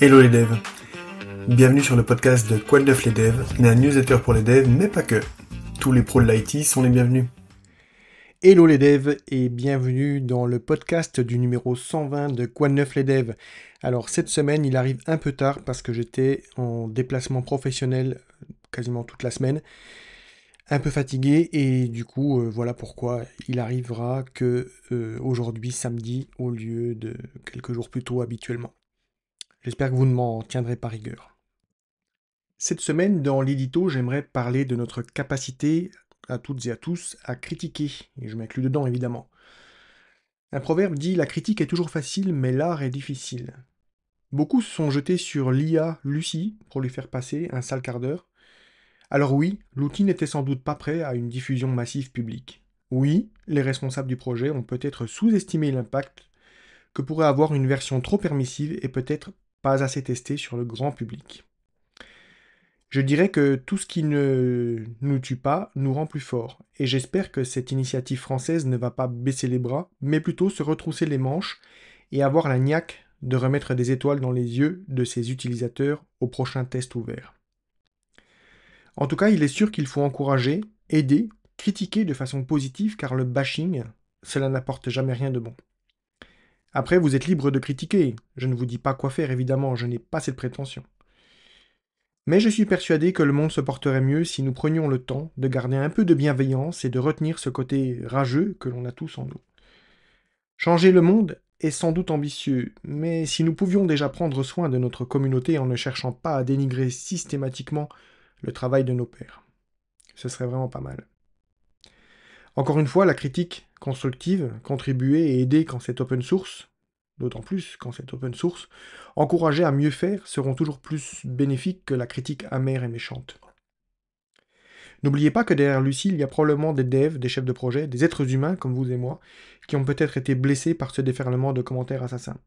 Hello les devs, bienvenue sur le podcast de Quoi de neuf les devs, un newsletter pour les devs, mais pas que. Tous les pros de l'IT sont les bienvenus. Hello les devs et bienvenue dans le podcast du numéro 120 de Quoi de neuf les devs. Alors cette semaine il arrive un peu tard parce que j'étais en déplacement professionnel quasiment toute la semaine, un peu fatigué et du coup voilà pourquoi il arrivera que aujourd'hui samedi au lieu de quelques jours plus tôt habituellement. J'espère que vous ne m'en tiendrez pas rigueur. Cette semaine, dans l'édito, j'aimerais parler de notre capacité à toutes et à tous à critiquer, et je m'inclus dedans évidemment. Un proverbe dit la critique est toujours facile, mais l'art est difficile. Beaucoup se sont jetés sur l'IA Lucie pour lui faire passer un sale quart d'heure. Alors oui, l'outil n'était sans doute pas prêt à une diffusion massive publique. Oui, les responsables du projet ont peut-être sous-estimé l'impact que pourrait avoir une version trop permissive et peut-être pas assez testée sur le grand public. Je dirais que tout ce qui ne nous tue pas nous rend plus forts, et j'espère que cette initiative française ne va pas baisser les bras, mais plutôt se retrousser les manches et avoir la niaque de remettre des étoiles dans les yeux de ses utilisateurs au prochain test ouvert. En tout cas, il est sûr qu'il faut encourager, aider, critiquer de façon positive car le bashing, cela n'apporte jamais rien de bon. Après, vous êtes libre de critiquer, je ne vous dis pas quoi faire évidemment, je n'ai pas cette prétention. Mais je suis persuadé que le monde se porterait mieux si nous prenions le temps de garder un peu de bienveillance et de retenir ce côté rageux que l'on a tous en nous. Changer le monde est sans doute ambitieux, mais si nous pouvions déjà prendre soin de notre communauté en ne cherchant pas à dénigrer systématiquement le travail de nos pairs, ce serait vraiment pas mal. Encore une fois, la critique constructive, contribuer et aider quand c'est open source, d'autant plus quand c'est open source, encourager à mieux faire seront toujours plus bénéfiques que la critique amère et méchante. N'oubliez pas que derrière Lucie, il y a probablement des devs, des chefs de projet, des êtres humains comme vous et moi, qui ont peut-être été blessés par ce déferlement de commentaires assassins.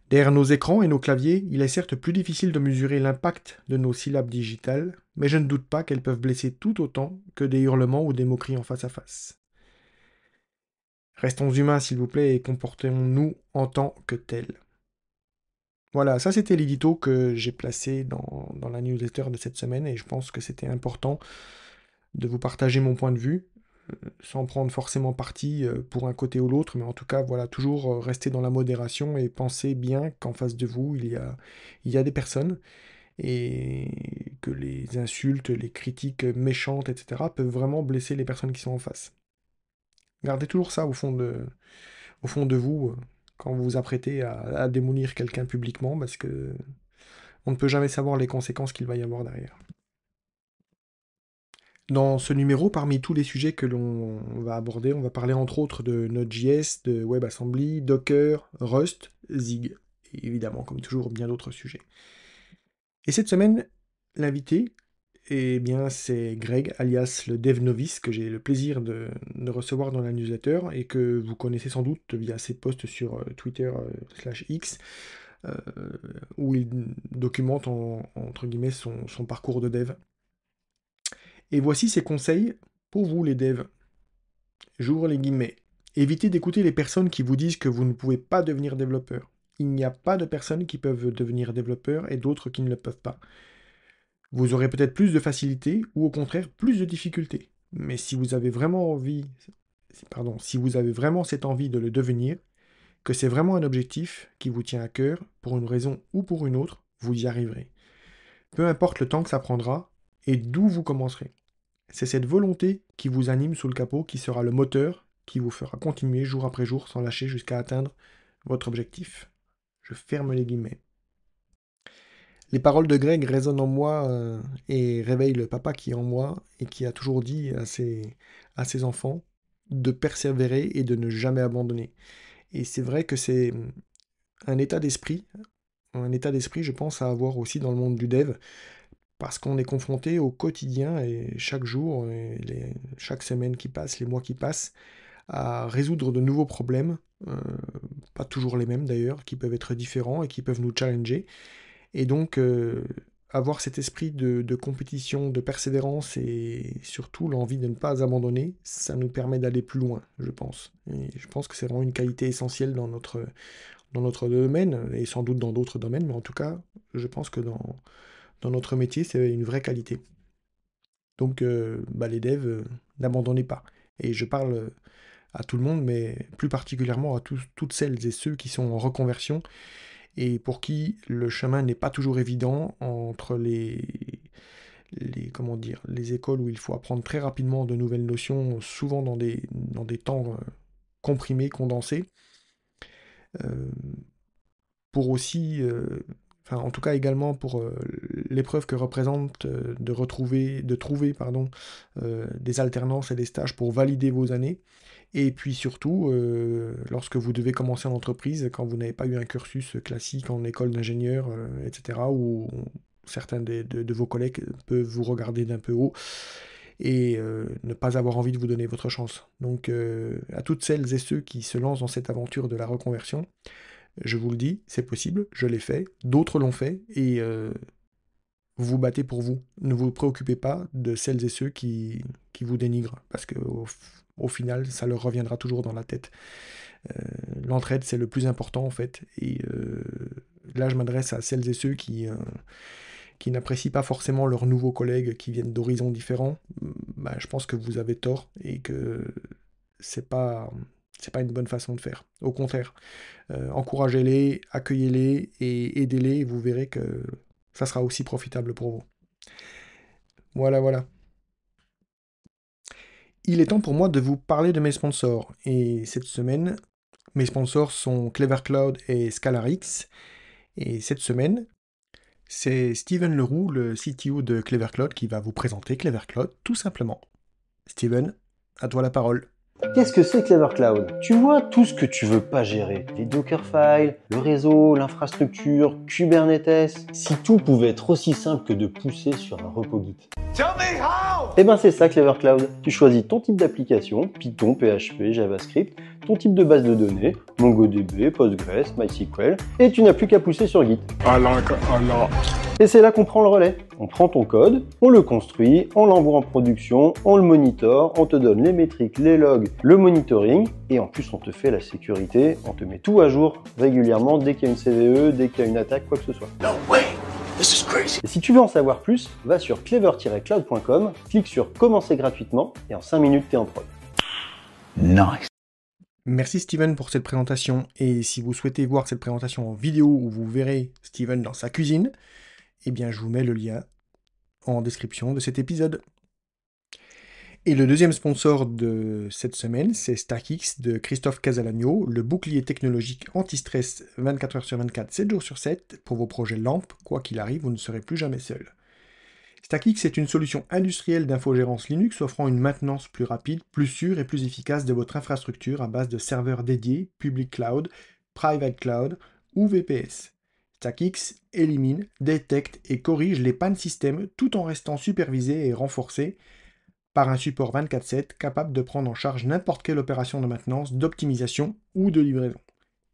Derrière nos écrans et nos claviers, il est certes plus difficile de mesurer l'impact de nos syllabes digitales, mais je ne doute pas qu'elles peuvent blesser tout autant que des hurlements ou des moqueries en face à face. Restons humains s'il vous plaît et comportons-nous en tant que tels. Voilà, ça c'était l'édito que j'ai placé dans la newsletter de cette semaine et je pense que c'était important de vous partager mon point de vue, sans prendre forcément parti pour un côté ou l'autre, mais en tout cas, voilà, toujours rester dans la modération et penser bien qu'en face de vous, il y a des personnes et que les insultes, les critiques méchantes, etc., peuvent vraiment blesser les personnes qui sont en face. Gardez toujours ça au fond de vous quand vous vous apprêtez à démolir quelqu'un publiquement, parce que on ne peut jamais savoir les conséquences qu'il va y avoir derrière. Dans ce numéro, parmi tous les sujets que l'on va aborder, on va parler entre autres de Node.js, de WebAssembly, Docker, Rust, Zig, et évidemment, comme toujours, bien d'autres sujets. Et cette semaine, l'invité, eh bien, c'est Greg, alias le Dev Novice, que j'ai le plaisir de recevoir dans la newsletter et que vous connaissez sans doute via ses posts sur Twitter /X, euh, où il documente entre guillemets son parcours de dev. Et voici ses conseils pour vous les devs. J'ouvre les guillemets. Évitez d'écouter les personnes qui vous disent que vous ne pouvez pas devenir développeur. Il n'y a pas de personnes qui peuvent devenir développeurs et d'autres qui ne le peuvent pas. Vous aurez peut-être plus de facilité ou au contraire plus de difficultés. Mais si vous avez vraiment si vous avez vraiment cette envie de le devenir, que c'est vraiment un objectif qui vous tient à cœur, pour une raison ou pour une autre, vous y arriverez. Peu importe le temps que ça prendra et d'où vous commencerez. C'est cette volonté qui vous anime sous le capot qui sera le moteur qui vous fera continuer jour après jour sans lâcher jusqu'à atteindre votre objectif. Je ferme les guillemets. Les paroles de Greg résonnent en moi et réveillent le papa qui est en moi et qui a toujours dit à ses enfants de persévérer et de ne jamais abandonner. Et c'est vrai que c'est un état d'esprit, je pense, à avoir aussi dans le monde du dev, parce qu'on est confronté au quotidien et chaque jour, et chaque semaine qui passe, les mois qui passent, à résoudre de nouveaux problèmes, euh, pas toujours les mêmes d'ailleurs, qui peuvent être différents et qui peuvent nous challenger. Et donc, avoir cet esprit de compétition, de persévérance et surtout l'envie de ne pas abandonner, ça nous permet d'aller plus loin, je pense. Et je pense que c'est vraiment une qualité essentielle notre domaine, et sans doute dans d'autres domaines, mais en tout cas, je pense que dans notre métier, c'est une vraie qualité. Donc, les devs, n'abandonnez pas. Et je parle à tout le monde, mais plus particulièrement à toutes celles et ceux qui sont en reconversion et pour qui le chemin n'est pas toujours évident entre comment dire, les écoles où il faut apprendre très rapidement de nouvelles notions, souvent dans des temps comprimés, condensés, euh, pour aussi, en tout cas également pour l'épreuve que représente de trouver pardon, des alternances et des stages pour valider vos années. Et puis surtout, lorsque vous devez commencer en entreprise, quand vous n'avez pas eu un cursus classique en école d'ingénieur, etc., où certains de vos collègues peuvent vous regarder d'un peu haut et ne pas avoir envie de vous donner votre chance. Donc à toutes celles et ceux qui se lancent dans cette aventure de la reconversion, je vous le dis, c'est possible, je l'ai fait, d'autres l'ont fait, et vous vous battez pour vous. Ne vous préoccupez pas de celles et ceux qui vous dénigrent, parce que au final, ça leur reviendra toujours dans la tête. L'entraide, c'est le plus important en fait. Et là, je m'adresse à celles et ceux qui n'apprécient pas forcément leurs nouveaux collègues qui viennent d'horizons différents. Je pense que vous avez tort et que c'est pas une bonne façon de faire. Au contraire, encouragez-les, accueillez-les et aidez-les, et vous verrez que ça sera aussi profitable pour vous. Voilà, voilà. Il est temps pour moi de vous parler de mes sponsors. Et cette semaine, mes sponsors sont Clever Cloud et ScalarX. Et cette semaine, c'est Steven Leroux, le CTO de Clever Cloud, qui va vous présenter Clever Cloud tout simplement. Steven, à toi la parole. Qu'est-ce que c'est Clever Cloud? Tu vois tout ce que tu veux pas gérer. Les Dockerfiles, le réseau, l'infrastructure, Kubernetes. Si tout pouvait être aussi simple que de pousser sur un repo Git. Tell me how! Eh ben c'est ça Clever Cloud. Tu choisis ton type d'application, Python, PHP, JavaScript, ton type de base de données, MongoDB, Postgres, MySQL, et tu n'as plus qu'à pousser sur Git. Et c'est là qu'on prend le relais. On prend ton code, on le construit, on l'envoie en production, on le monitore, on te donne les métriques, les logs, le monitoring, et en plus on te fait la sécurité, on te met tout à jour régulièrement dès qu'il y a une CVE, dès qu'il y a une attaque, quoi que ce soit. No way. This is crazy. Et si tu veux en savoir plus, va sur clever-cloud.com, clique sur commencer gratuitement, et en 5 minutes t'es en prod. Nice. Merci Steven pour cette présentation, et si vous souhaitez voir cette présentation en vidéo où vous verrez Steven dans sa cuisine, eh bien je vous mets le lien en description de cet épisode. Et le deuxième sponsor de cette semaine, c'est StackX de Christophe Casalagno, le bouclier technologique anti-stress 24 h sur 24, 7 jours sur 7, pour vos projets LAMP, quoi qu'il arrive, vous ne serez plus jamais seul. StackX est une solution industrielle d'infogérance Linux offrant une maintenance plus rapide, plus sûre et plus efficace de votre infrastructure à base de serveurs dédiés, public cloud, private cloud ou VPS. StackX élimine, détecte et corrige les pannes système tout en restant supervisé et renforcé par un support 24/7 capable de prendre en charge n'importe quelle opération de maintenance, d'optimisation ou de livraison.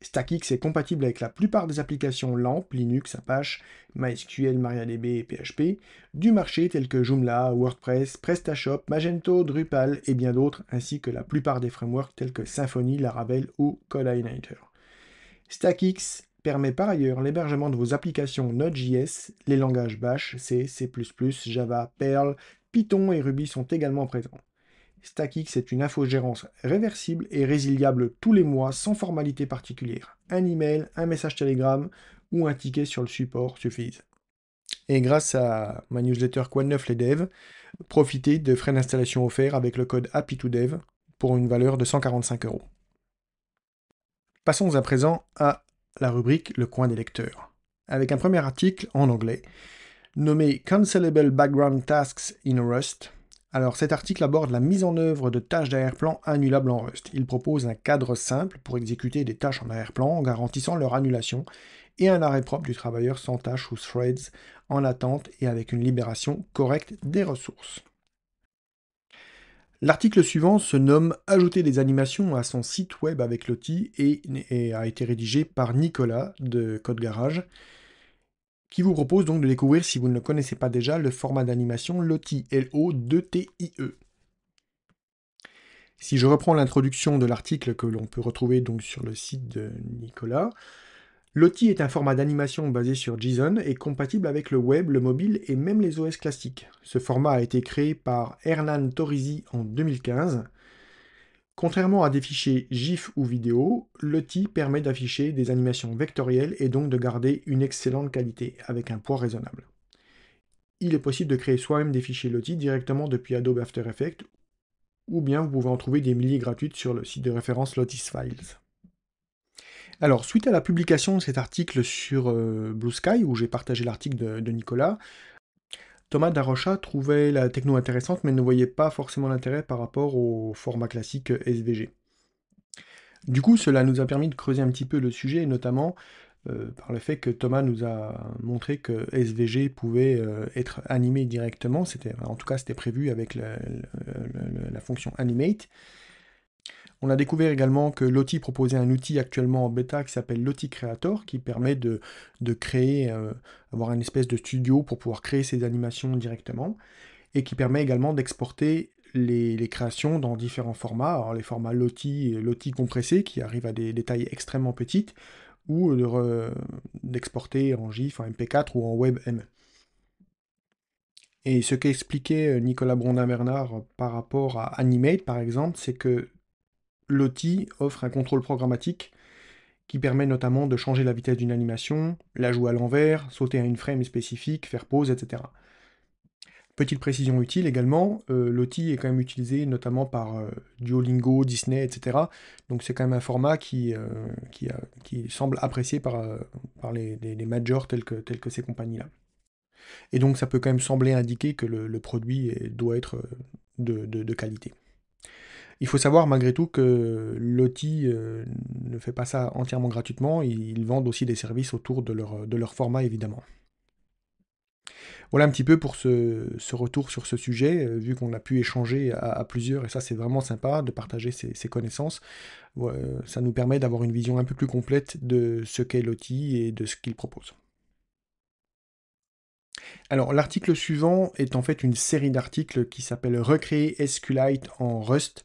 StackX est compatible avec la plupart des applications LAMP, Linux, Apache, MySQL, MariaDB et PHP, du marché tels que Joomla, WordPress, PrestaShop, Magento, Drupal et bien d'autres, ainsi que la plupart des frameworks tels que Symfony, Laravel ou CodeIgniter. StackX permet par ailleurs l'hébergement de vos applications Node.js, les langages Bash, C, C++, Java, Perl, Python et Ruby sont également présents. StackX est une infogérance réversible et résiliable tous les mois sans formalité particulière. Un email, un message Telegram ou un ticket sur le support suffisent. Et grâce à ma newsletter Quoi de neuf les devs, profitez de frais d'installation offerts avec le code Happy2Dev pour une valeur de 145 €. Passons à présent à la rubrique Le coin des lecteurs, avec un premier article en anglais nommé Cancelable Background Tasks in Rust. Alors cet article aborde la mise en œuvre de tâches d'arrière-plan annulables en Rust. Il propose un cadre simple pour exécuter des tâches en arrière-plan en garantissant leur annulation et un arrêt propre du travailleur sans tâches ou threads en attente et avec une libération correcte des ressources. L'article suivant se nomme « Ajouter des animations à son site web avec Lottie » et a été rédigé par Nicolas de Code Garage, qui vous propose donc de découvrir, si vous ne le connaissez pas déjà, le format d'animation Lottie, L-O-2-T-I-E. Si je reprends l'introduction de l'article que l'on peut retrouver donc sur le site de Nicolas, Lottie est un format d'animation basé sur JSON et compatible avec le web, le mobile et même les OS classiques. Ce format a été créé par Hernan Torrisi en 2015. Contrairement à des fichiers GIF ou vidéo, Lottie permet d'afficher des animations vectorielles et donc de garder une excellente qualité avec un poids raisonnable. Il est possible de créer soi-même des fichiers Lottie directement depuis Adobe After Effects ou bien vous pouvez en trouver des milliers gratuites sur le site de référence Lottie Files. Alors, suite à la publication de cet article sur Blue Sky, où j'ai partagé l'article de Nicolas, Thomas Darocha trouvait la techno intéressante, mais ne voyait pas forcément l'intérêt par rapport au format classique SVG. Du coup, cela nous a permis de creuser un petit peu le sujet, notamment par le fait que Thomas nous a montré que SVG pouvait être animé directement, en tout cas c'était prévu avec la fonction Animate. On a découvert également que Lottie proposait un outil actuellement en bêta qui s'appelle Lottie Creator, qui permet de créer, avoir une espèce de studio pour pouvoir créer ses animations directement, et qui permet également d'exporter les créations dans différents formats. Alors les formats Lottie et Lottie compressé, qui arrivent à des tailles extrêmement petites, ou d'exporter en GIF, en MP4 ou en WebM. Et ce qu'expliquait Nicolas Brondin-Bernard par rapport à Animate, par exemple, c'est que Lottie offre un contrôle programmatique qui permet notamment de changer la vitesse d'une animation, la jouer à l'envers, sauter à une frame spécifique, faire pause, etc. Petite précision utile également, Lottie est quand même utilisé notamment par Duolingo, Disney, etc. Donc c'est quand même un format qui semble apprécié par les majors tels que ces compagnies-là. Et donc ça peut quand même sembler indiquer que le produit doit être de qualité. Il faut savoir malgré tout que Lottie ne fait pas ça entièrement gratuitement, ils vendent aussi des services autour de leur format évidemment. Voilà un petit peu pour ce retour sur ce sujet, vu qu'on a pu échanger à plusieurs, et ça c'est vraiment sympa de partager ces connaissances. Ça nous permet d'avoir une vision un peu plus complète de ce qu'est Lottie et de ce qu'il propose. Alors l'article suivant est en fait une série d'articles qui s'appelle Recréer SQLite en Rust.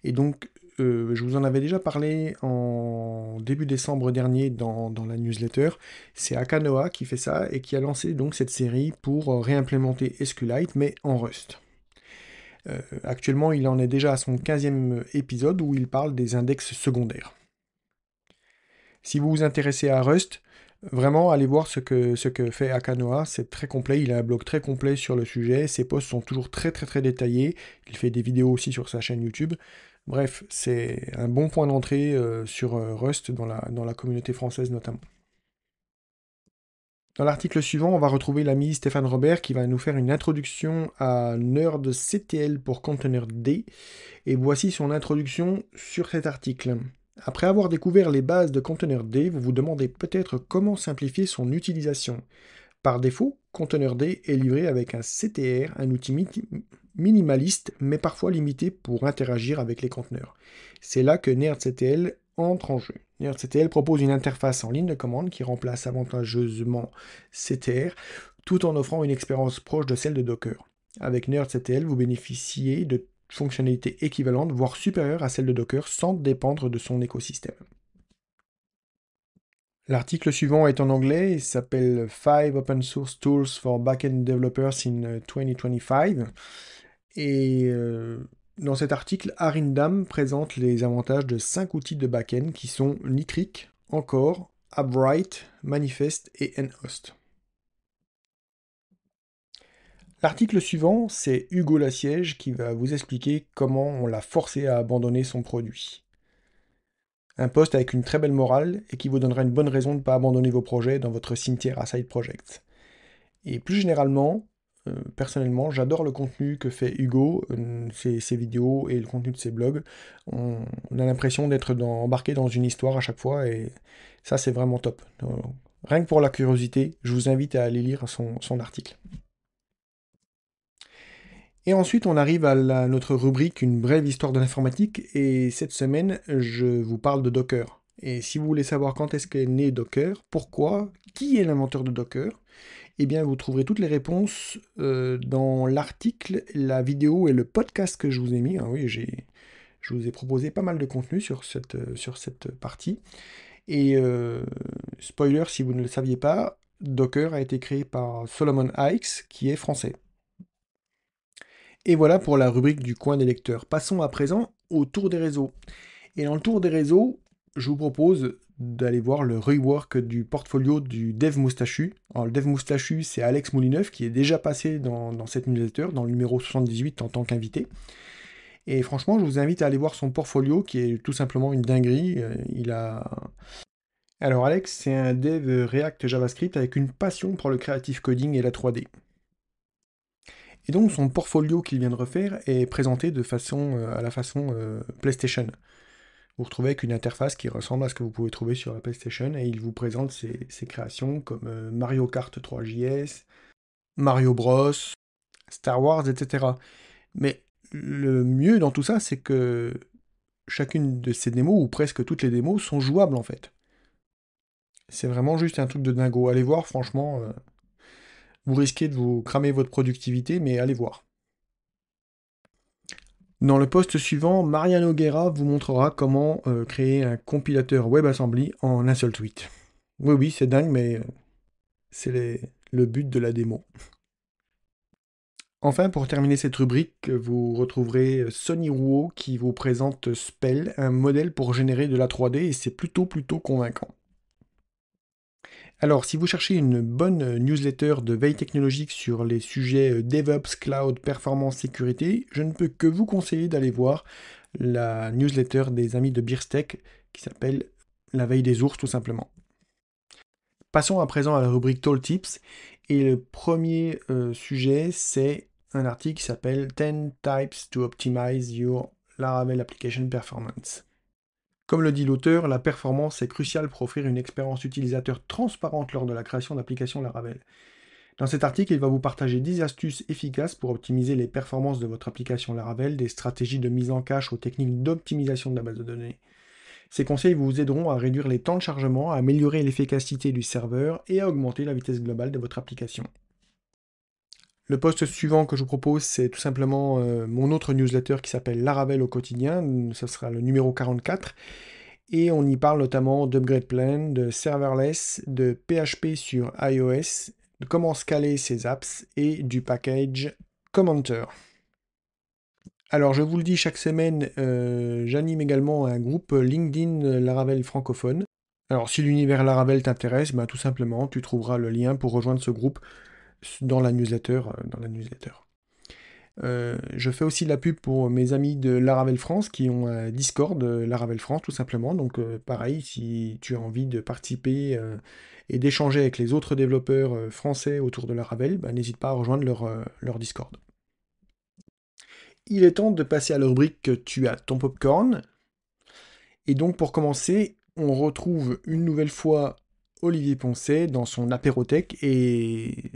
Et donc, je vous en avais déjà parlé en début décembre dernier dans la newsletter. C'est Akanoa qui fait ça et qui a lancé donc cette série pour réimplémenter SQLite, mais en Rust. Actuellement, il en est déjà à son 15e épisode où il parle des index secondaires. Si vous vous intéressez à Rust, vraiment, allez voir ce que fait Akanoa, c'est très complet, il a un blog très complet sur le sujet, ses posts sont toujours très très très détaillés, il fait des vidéos aussi sur sa chaîne YouTube. Bref, c'est un bon point d'entrée sur Rust dans la communauté française notamment. Dans l'article suivant, on va retrouver l'ami Stéphane Robert qui va nous faire une introduction à NerdCTL pour ContainerD, et voici son introduction sur cet article. Après avoir découvert les bases de ContainerD, vous vous demandez peut-être comment simplifier son utilisation. Par défaut, ContainerD est livré avec un CTR, un outil minimaliste, mais parfois limité pour interagir avec les conteneurs. C'est là que NerdCTL entre en jeu. NerdCTL propose une interface en ligne de commande qui remplace avantageusement CTR, tout en offrant une expérience proche de celle de Docker. Avec NerdCTL, vous bénéficiez de fonctionnalités équivalentes, voire supérieures à celles de Docker, sans dépendre de son écosystème. L'article suivant est en anglais, il s'appelle 5 Open Source Tools for Backend Developers in 2025. Et dans cet article, Arindam présente les avantages de 5 outils de backend qui sont Nitric, Encore, AppWrite, Manifest et nhost. L'article suivant, c'est Hugo Lassiège qui va vous expliquer comment on l'a forcé à abandonner son produit. Un post avec une très belle morale et qui vous donnera une bonne raison de ne pas abandonner vos projets dans votre cimetière à side projects. Et plus généralement, personnellement, j'adore le contenu que fait Hugo, ses vidéos et le contenu de ses blogs. On a l'impression d'être embarqué dans une histoire à chaque fois et ça c'est vraiment top. Rien que pour la curiosité, je vous invite à aller lire son article. Et ensuite, on arrive à notre rubrique Une brève histoire de l'informatique, et cette semaine, je vous parle de Docker. Et si vous voulez savoir quand est-ce qu'est né Docker, pourquoi, qui est l'inventeur de Docker, eh bien, vous trouverez toutes les réponses dans l'article, la vidéo et le podcast que je vous ai mis. Ah oui, je vous ai proposé pas mal de contenu sur cette partie. Et spoiler, si vous ne le saviez pas, Docker a été créé par Solomon Hykes, qui est français. Et voilà pour la rubrique du coin des lecteurs. Passons à présent au tour des réseaux. Et dans le tour des réseaux, je vous propose d'aller voir le rework du portfolio du Dev Moustachu. Alors, le Dev Moustachu, c'est Alex Moulineuf qui est déjà passé dans cette newsletter, dans le numéro 78 en tant qu'invité. Et franchement, je vous invite à aller voir son portfolio qui est tout simplement une dinguerie. Alors Alex, c'est un dev React JavaScript avec une passion pour le creative coding et la 3D. Et donc son portfolio qu'il vient de refaire est présenté à la façon PlayStation. Vous retrouvez avec une interface qui ressemble à ce que vous pouvez trouver sur la PlayStation et il vous présente ses créations comme Mario Kart 3JS, Mario Bros, Star Wars, etc. Mais le mieux dans tout ça, c'est que chacune de ces démos, ou presque toutes les démos, sont jouables en fait. C'est vraiment juste un truc de dingo. Allez voir, franchement, vous risquez de vous cramer votre productivité, mais allez voir. Dans le post suivant, Mariano Guerra vous montrera comment créer un compilateur WebAssembly en un seul tweet. Oui, c'est dingue, mais c'est le but de la démo. Enfin, pour terminer cette rubrique, vous retrouverez Sonny Rouault qui vous présente Spell, un modèle pour générer de la 3D, et c'est plutôt convaincant. Alors, si vous cherchez une bonne newsletter de veille technologique sur les sujets DevOps, Cloud, Performance, Sécurité, je ne peux que vous conseiller d'aller voir la newsletter des amis de Beerstech qui s'appelle La veille des ours tout simplement. Passons à présent à la rubrique Tool Tips. Et le premier sujet, c'est un article qui s'appelle 10 Types to Optimize Your Laravel Application Performance. Comme le dit l'auteur, la performance est cruciale pour offrir une expérience utilisateur transparente lors de la création d'applications Laravel. Dans cet article, il va vous partager 10 astuces efficaces pour optimiser les performances de votre application Laravel, des stratégies de mise en cache aux techniques d'optimisation de la base de données. Ces conseils vous aideront à réduire les temps de chargement, à améliorer l'efficacité du serveur et à augmenter la vitesse globale de votre application. Le post suivant que je vous propose, c'est tout simplement mon autre newsletter qui s'appelle Laravel au quotidien. Ce sera le numéro 44. Et on y parle notamment d'upgrade plan, de serverless, de PHP sur iOS, de comment scaler ses apps et du package Commenter. Alors je vous le dis chaque semaine, j'anime également un groupe LinkedIn Laravel francophone. Alors si l'univers Laravel t'intéresse, tout simplement tu trouveras le lien pour rejoindre ce groupe dans la newsletter. Je fais aussi de la pub pour mes amis de Laravel France qui ont un Discord Laravel France tout simplement. Donc pareil, si tu as envie de participer et d'échanger avec les autres développeurs français autour de Laravel, n'hésite pas à rejoindre leur Discord. Il est temps de passer à la rubrique Tu as ton popcorn. Et donc pour commencer, on retrouve une nouvelle fois Olivier Poncet dans son apérothèque et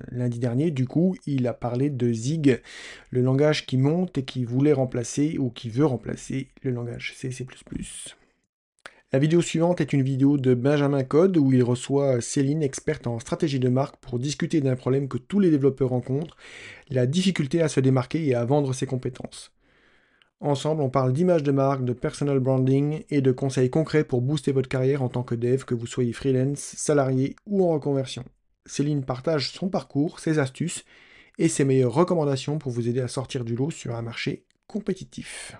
lundi dernier, du coup, il a parlé de Zig, le langage qui monte et qui voulait remplacer ou qui veut remplacer le langage C++. La vidéo suivante est une vidéo de Benjamin Code où il reçoit Céline, experte en stratégie de marque, pour discuter d'un problème que tous les développeurs rencontrent, la difficulté à se démarquer et à vendre ses compétences. Ensemble, on parle d'image de marque, de personal branding et de conseils concrets pour booster votre carrière en tant que dev, que vous soyez freelance, salarié ou en reconversion. Céline partage son parcours, ses astuces et ses meilleures recommandations pour vous aider à sortir du lot sur un marché compétitif.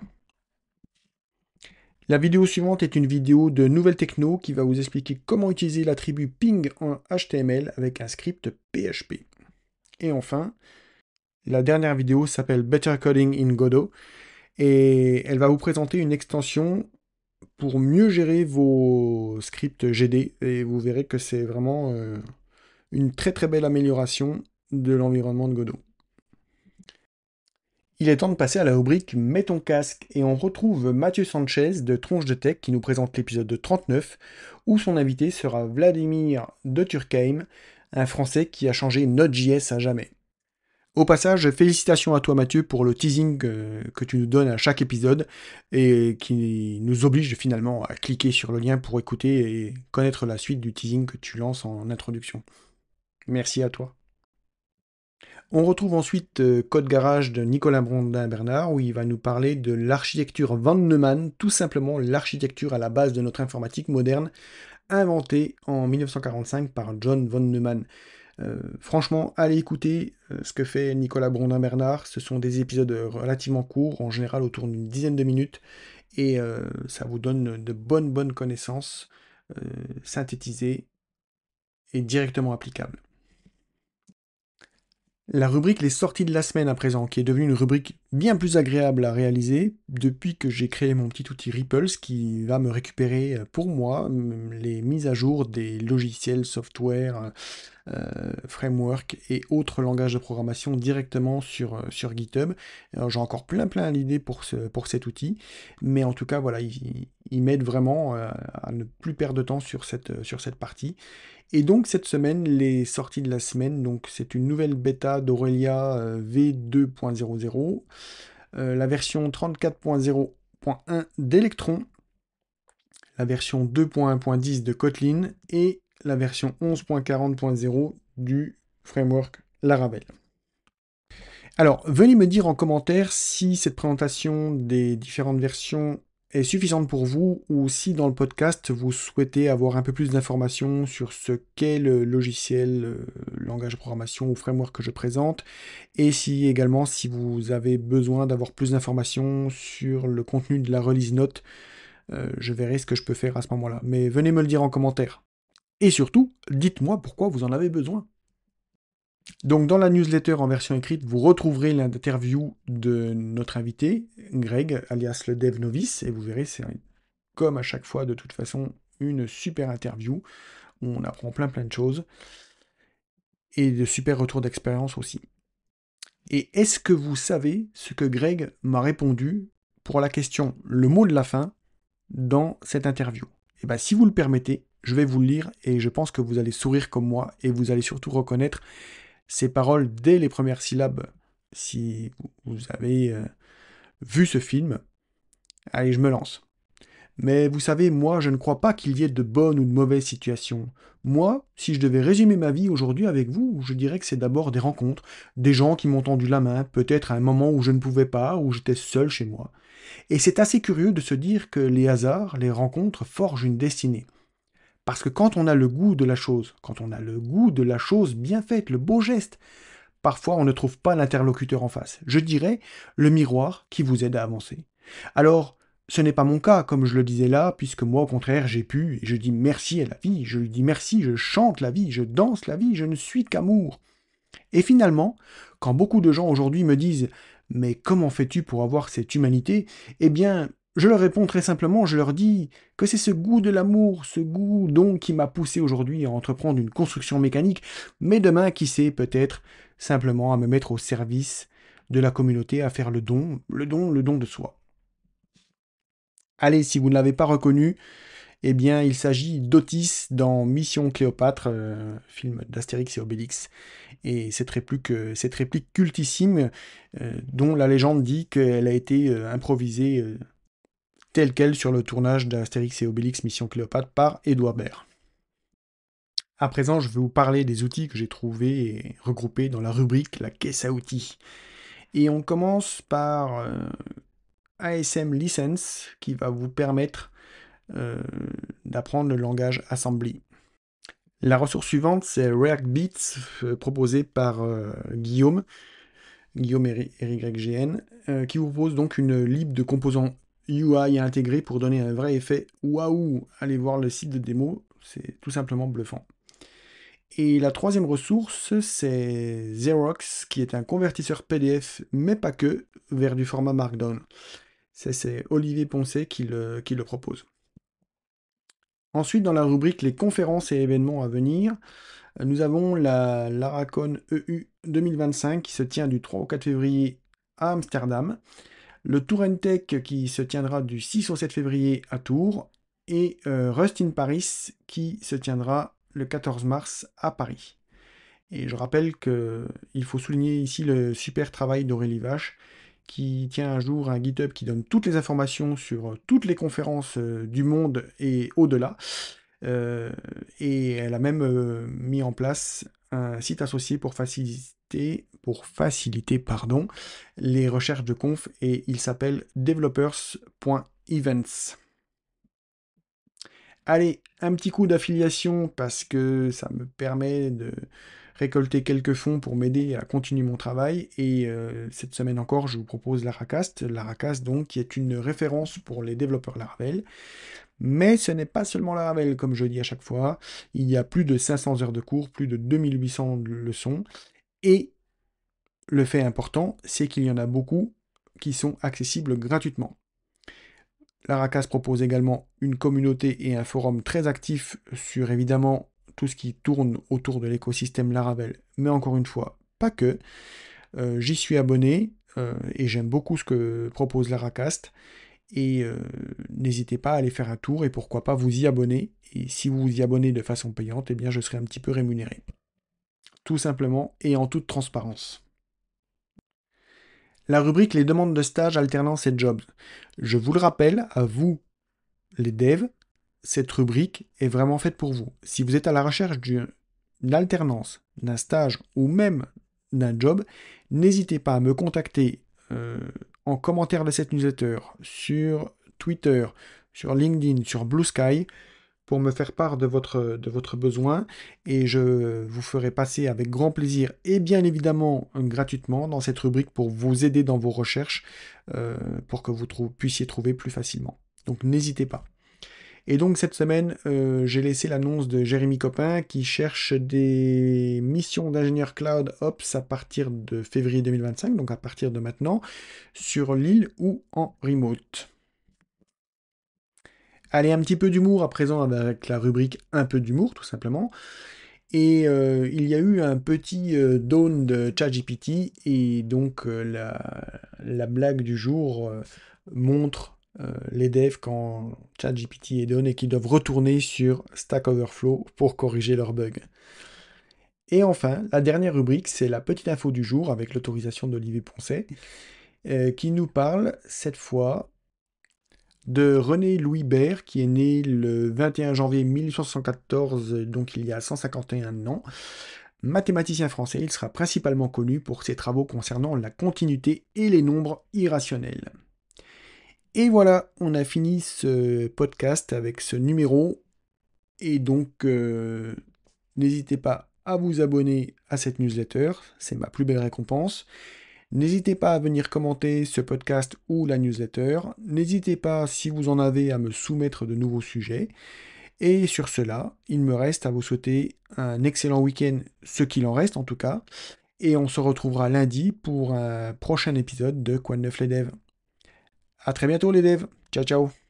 La vidéo suivante est une vidéo de Nouvelle Techno qui va vous expliquer comment utiliser l'attribut ping en HTML avec un script PHP. Et enfin, la dernière vidéo s'appelle Better Coding in Godot et elle va vous présenter une extension pour mieux gérer vos scripts GD et vous verrez que c'est vraiment une très belle amélioration de l'environnement de Godot. Il est temps de passer à la rubrique Mets ton casque et on retrouve Mathieu Sanchez de Tronche de Tech qui nous présente l'épisode 39 où son invité sera Vladimir de Turkheim, un Français qui a changé Node.js à jamais. Au passage, félicitations à toi Mathieu pour le teasing que tu nous donnes à chaque épisode et qui nous oblige finalement à cliquer sur le lien pour écouter et connaître la suite du teasing que tu lances en introduction. Merci à toi. On retrouve ensuite Code Garage de Nicolas Brondin-Bernard, où il va nous parler de l'architecture Von Neumann, tout simplement l'architecture à la base de notre informatique moderne, inventée en 1945 par John Von Neumann. Franchement, allez écouter ce que fait Nicolas Brondin-Bernard. Ce sont des épisodes relativement courts, en général autour d'une dizaine de minutes, et ça vous donne de bonnes connaissances synthétisées et directement applicables. La rubrique Les sorties de la semaine à présent, qui est devenue une rubrique bien plus agréable à réaliser depuis que j'ai créé mon petit outil Ripples qui va me récupérer pour moi les mises à jour des logiciels, software, framework et autres langages de programmation directement sur GitHub. Alors, j'ai encore plein d'idées pour cet outil, mais en tout cas, voilà, il m'aide vraiment à ne plus perdre de temps sur cette partie. Et donc, cette semaine, les sorties de la semaine, donc c'est une nouvelle bêta d'Aurelia V2.00, la version 34.0.1 d'Electron, la version 2.1.10 de Kotlin et la version 11.40.0 du framework Laravel. Alors, venez me dire en commentaire si cette présentation des différentes versions est suffisante pour vous ou si dans le podcast vous souhaitez avoir un peu plus d'informations sur ce qu'est le logiciel, langage de programmation ou framework que je présente et si également si vous avez besoin d'avoir plus d'informations sur le contenu de la release note. Je verrai ce que je peux faire à ce moment-là. Mais venez me le dire en commentaire. Et surtout, dites-moi pourquoi vous en avez besoin. Donc dans la newsletter en version écrite, vous retrouverez l'interview de notre invité, Greg, alias le dev novice, et vous verrez, c'est comme à chaque fois de toute façon une super interview, où on apprend plein de choses, et de super retours d'expérience aussi. Et est-ce que vous savez ce que Greg m'a répondu pour la question « le mot de la fin » dans cette interview? Et bien si vous le permettez, je vais vous le lire, et je pense que vous allez sourire comme moi, et vous allez surtout reconnaître ces paroles dès les premières syllabes, si vous avez vu ce film. Allez, je me lance. Mais vous savez, moi, je ne crois pas qu'il y ait de bonnes ou de mauvaises situations. Moi, si je devais résumer ma vie aujourd'hui avec vous, je dirais que c'est d'abord des rencontres, des gens qui m'ont tendu la main, peut-être à un moment où je ne pouvais pas, où j'étais seul chez moi. Et c'est assez curieux de se dire que les hasards, les rencontres forgent une destinée. Parce que quand on a le goût de la chose, quand on a le goût de la chose bien faite, le beau geste, parfois on ne trouve pas l'interlocuteur en face. Je dirais le miroir qui vous aide à avancer. Alors, ce n'est pas mon cas, comme je le disais là, puisque moi au contraire j'ai pu, et je dis merci à la vie, je lui dis merci, je chante la vie, je danse la vie, je ne suis qu'amour. Et finalement, quand beaucoup de gens aujourd'hui me disent « Mais comment fais-tu pour avoir cette humanité ?» Eh bien, je leur réponds très simplement, je leur dis que c'est ce goût de l'amour, ce goût donc qui m'a poussé aujourd'hui à entreprendre une construction mécanique, mais demain, qui sait, peut-être simplement à me mettre au service de la communauté, à faire le don de soi. Allez, si vous ne l'avez pas reconnu, eh bien, il s'agit d'Otis dans Mission Cléopâtre, film d'Astérix et Obélix. Et cette réplique cultissime, dont la légende dit qu'elle a été improvisée telle quelle sur le tournage d'Astérix et Obélix Mission Cléopâtre par Édouard Baird. À présent, je vais vous parler des outils que j'ai trouvés et regroupés dans la rubrique La caisse à outils. Et on commence par ASM License, qui va vous permettre d'apprendre le langage Assembly. La ressource suivante, c'est React Beats, proposé par Guillaume RYGN, qui vous propose donc une lib de composants UI à intégrer pour donner un vrai effet waouh. Allez voir le site de démo, c'est tout simplement bluffant. Et la troisième ressource, c'est Xerox, qui est un convertisseur PDF, mais pas que, vers du format Markdown. C'est Olivier Poncet qui le propose. Ensuite, dans la rubrique les conférences et événements à venir, nous avons la Laracon EU 2025 qui se tient du 3 au 4 février à Amsterdam, le Tour Tech qui se tiendra du 6 au 7 février à Tours, et Rust in Paris qui se tiendra le 14 mars à Paris. Et je rappelle qu'il faut souligner ici le super travail d'Aurélie Vache, qui tient un jour un GitHub qui donne toutes les informations sur toutes les conférences du monde et au-delà. Et elle a même mis en place un site associé pour faciliter faciliter les recherches de conf et il s'appelle developers.events. Allez, un petit coup d'affiliation parce que ça me permet de récolter quelques fonds pour m'aider à continuer mon travail. Et cette semaine encore, je vous propose Laracast. Laracast, donc, qui est une référence pour les développeurs Laravel. Mais ce n'est pas seulement Laravel, comme je dis à chaque fois. Il y a plus de 500 heures de cours, plus de 2800 leçons. Et le fait important, c'est qu'il y en a beaucoup qui sont accessibles gratuitement. Laracast propose également une communauté et un forum très actifs sur évidemment tout ce qui tourne autour de l'écosystème Laravel, mais encore une fois, pas que. J'y suis abonné et j'aime beaucoup ce que propose Laracast. Et n'hésitez pas à aller faire un tour et pourquoi pas vous y abonner. Et si vous vous y abonnez de façon payante, eh bien je serai un petit peu rémunéré. Tout simplement et en toute transparence. La rubrique les demandes de stage, alternance et jobs. Je vous le rappelle, à vous, les devs, cette rubrique est vraiment faite pour vous. Si vous êtes à la recherche d'une alternance, d'un stage ou même d'un job, n'hésitez pas à me contacter en commentaire de cette newsletter, sur Twitter, sur LinkedIn, sur Blue Sky, pour me faire part de votre besoin et je vous ferai passer avec grand plaisir et bien évidemment gratuitement dans cette rubrique pour vous aider dans vos recherches pour que vous puissiez trouver plus facilement. Donc n'hésitez pas. Et donc cette semaine, j'ai laissé l'annonce de Jérémy Copin qui cherche des missions d'ingénieur cloud Ops à partir de février 2025, donc à partir de maintenant, sur l'île ou en remote. Allez, un petit peu d'humour à présent avec la rubrique un peu d'humour, tout simplement. Et il y a eu un petit down de ChatGPT, et donc la blague du jour montre les devs quand ChatGPT est down et qu'ils doivent retourner sur Stack Overflow pour corriger leurs bugs. Et enfin, la dernière rubrique, c'est la petite info du jour avec l'autorisation d'Olivier Poncet, qui nous parle cette fois de René Louis Baire, qui est né le 21 janvier 1874, donc il y a 151 ans. Mathématicien français, il sera principalement connu pour ses travaux concernant la continuité et les nombres irrationnels. Et voilà, on a fini ce podcast avec ce numéro. Et donc, n'hésitez pas à vous abonner à cette newsletter, c'est ma plus belle récompense. N'hésitez pas à venir commenter ce podcast ou la newsletter. N'hésitez pas, si vous en avez, à me soumettre de nouveaux sujets. Et sur cela, il me reste à vous souhaiter un excellent week-end, ce qu'il en reste en tout cas. Et on se retrouvera lundi pour un prochain épisode de Quoi de neuf les devs. A très bientôt les devs. Ciao ciao.